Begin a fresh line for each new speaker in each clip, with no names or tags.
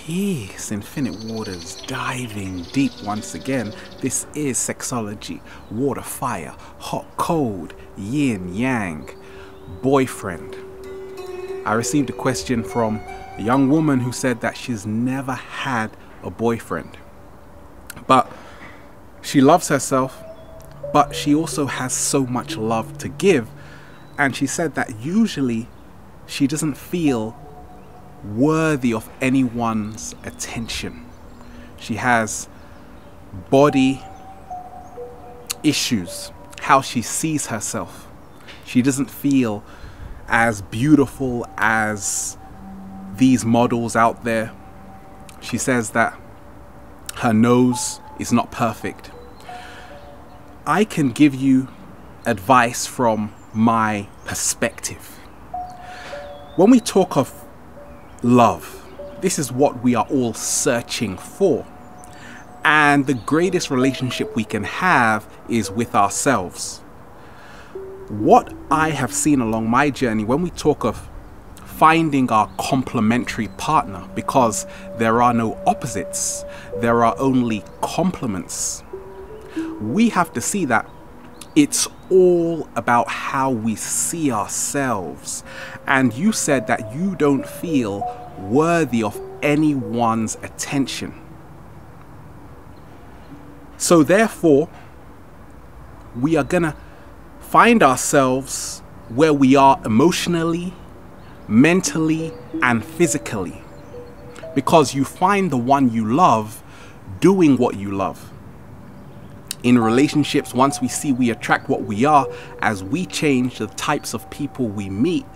Peace, infinite waters, diving deep once again. This is sexology, water, fire, hot, cold, yin, yang, boyfriend. I received a question from a young woman who said that she's never had a boyfriend, but she loves herself, but she also has so much love to give. And she said that usually she doesn't feel worthy of anyone's attention. She has body issues, how she sees herself. She doesn't feel as beautiful as these models out there. She says that her nose is not perfect. I can give you advice from my perspective. When we talk of love, this is what we are all searching for. And the greatest relationship we can have is with ourselves. What I have seen along my journey, when we talk of finding our complementary partner, because there are no opposites, there are only complements, we have to see that it's all about how we see ourselves. And you said that you don't feel worthy of anyone's attention. So therefore, we are gonna find ourselves where we are emotionally, mentally, and physically. Because you find the one you love doing what you love. In relationships, once we attract what we are, as we change, the types of people we meet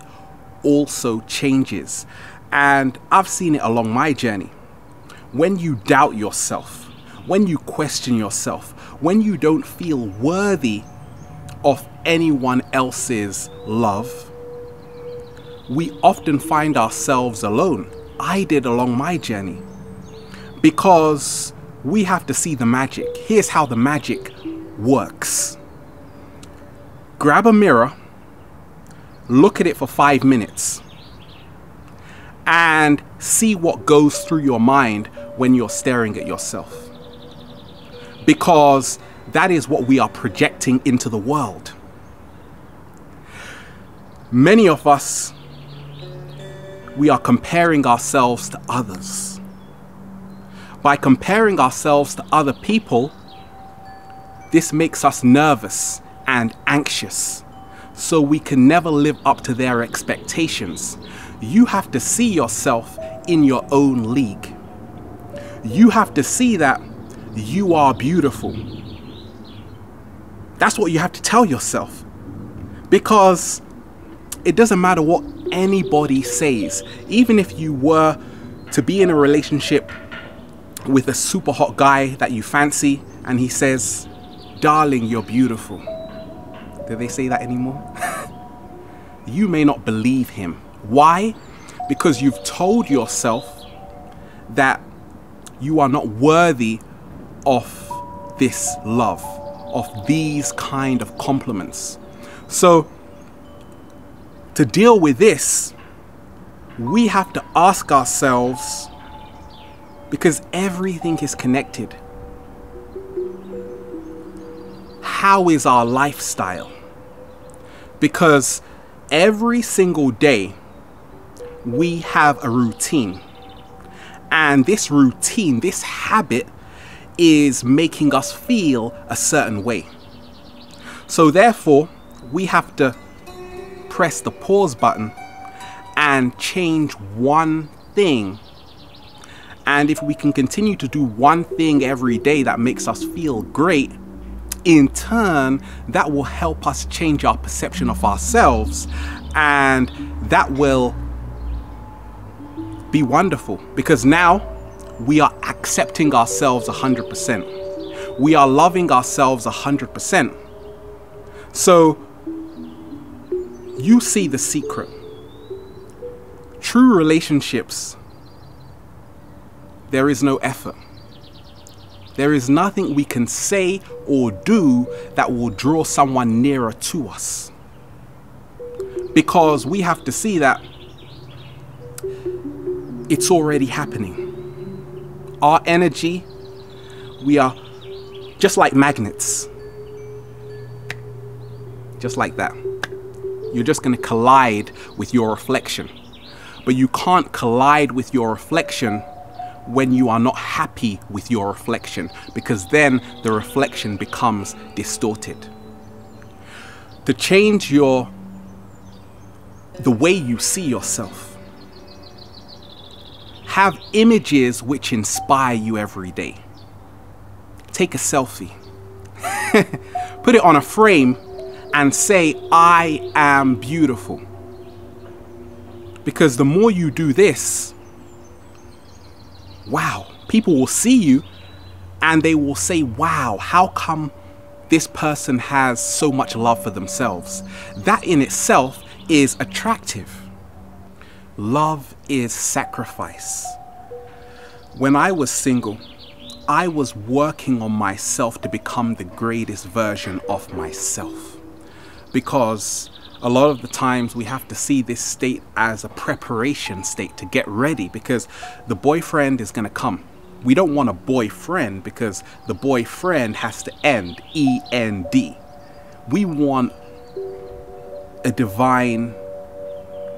also changes. And I've seen it along my journey. When you doubt yourself, when you question yourself, when you don't feel worthy of anyone else's love, we often find ourselves alone. I did along my journey, because we have to see the magic. Here's how the magic works. Grab a mirror, look at it for 5 minutes, and see what goes through your mind when you're staring at yourself. Because that is what we are projecting into the world. Many of us, we are comparing ourselves to others. By comparing ourselves to other people, this makes us nervous and anxious, so we can never live up to their expectations. You have to see yourself in your own league. You have to see that you are beautiful. That's what you have to tell yourself, because it doesn't matter what anybody says. Even if you were to be in a relationship with a super hot guy that you fancy, and he says, "Darling, you're beautiful." Do they say that anymore? You may not believe him. Why? Because you've told yourself that you are not worthy of this love, of these kind of compliments. So to deal with this, we have to ask ourselves, because everything is connected, how is our lifestyle? Because every single day we have a routine, and this routine, this habit, is making us feel a certain way. So therefore, we have to press the pause button and change one thing. And if we can continue to do one thing every day that makes us feel great, in turn, that will help us change our perception of ourselves. And that will be wonderful, because now we are accepting ourselves 100%. We are loving ourselves 100%. So you see the secret. True relationships, there is no effort. There is nothing we can say or do that will draw someone nearer to us. Because we have to see that it's already happening. Our energy, we are just like magnets. Just like that. You're just going to collide with your reflection. But you can't collide with your reflection when you are not happy with your reflection, because then the reflection becomes distorted. To change the way you see yourself, have images which inspire you every day. Take a selfie. Put it on a frame and say, I am beautiful. Because the more you do this, wow, people will see you and they will say, wow, how come this person has so much love for themselves? That in itself is attractive. Love is sacrifice. When I was single, I was working on myself to become the greatest version of myself. Because a lot of the times we have to see this state as a preparation state to get ready, because the boyfriend is going to come. We don't want a boyfriend because the boyfriend has to end, E-N-D. We want a divine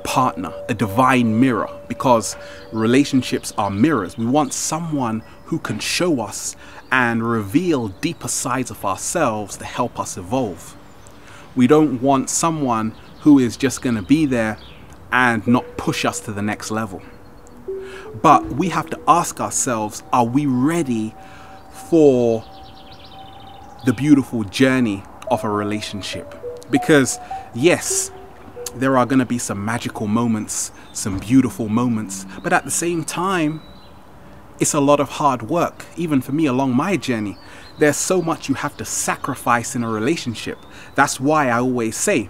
partner, a divine mirror, because relationships are mirrors. We want someone who can show us and reveal deeper sides of ourselves to help us evolve. We don't want someone who is just going to be there and not push us to the next level. But we have to ask ourselves, are we ready for the beautiful journey of a relationship? Because yes, there are going to be some magical moments, some beautiful moments, but at the same time, it's a lot of hard work. Even for me along my journey, there's so much you have to sacrifice in a relationship. That's why I always say,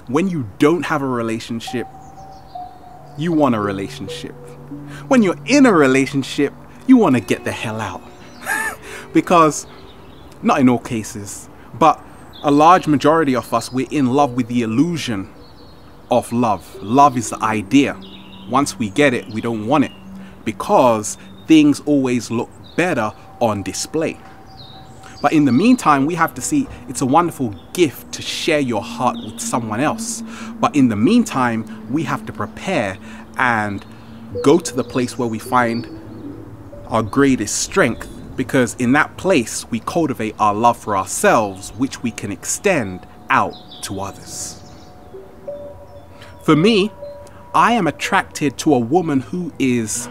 when you don't have a relationship, you want a relationship. When you're in a relationship, you want to get the hell out. Because, not in all cases, but a large majority of us, we're in love with the illusion of love. Love is the idea. Once we get it, we don't want it, because things always look better on display. But in the meantime, we have to see it's a wonderful gift to share your heart with someone else. But in the meantime, we have to prepare and go to the place where we find our greatest strength, because in that place we cultivate our love for ourselves, which we can extend out to others. For me, I am attracted to a woman who is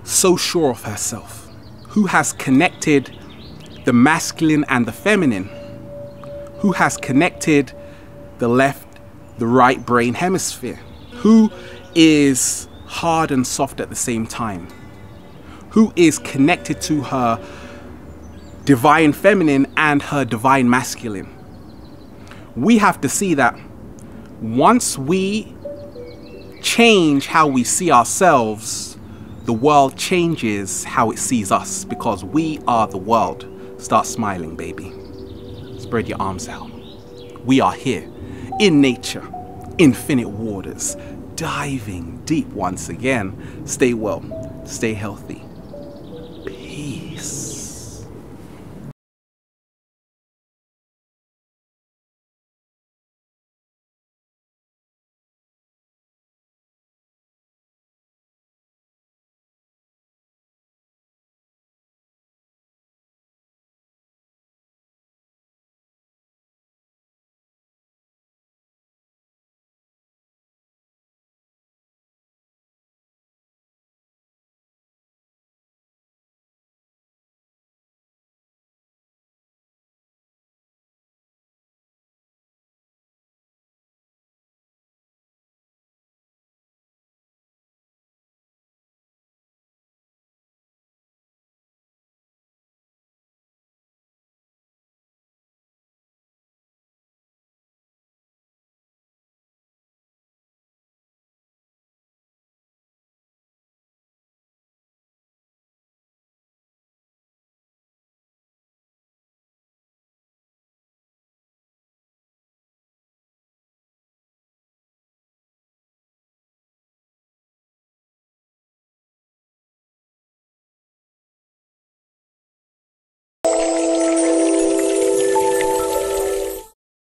so sure of herself, who has connected the masculine and the feminine, who has connected the left, the right brain hemisphere, who is hard and soft at the same time, who is connected to her divine feminine and her divine masculine. We have to see that once we change how we see ourselves, the world changes how it sees us, because we are the world. Start smiling, baby. Spread your arms out. We are here in nature, infinite waters, diving deep once again. Stay well, stay healthy.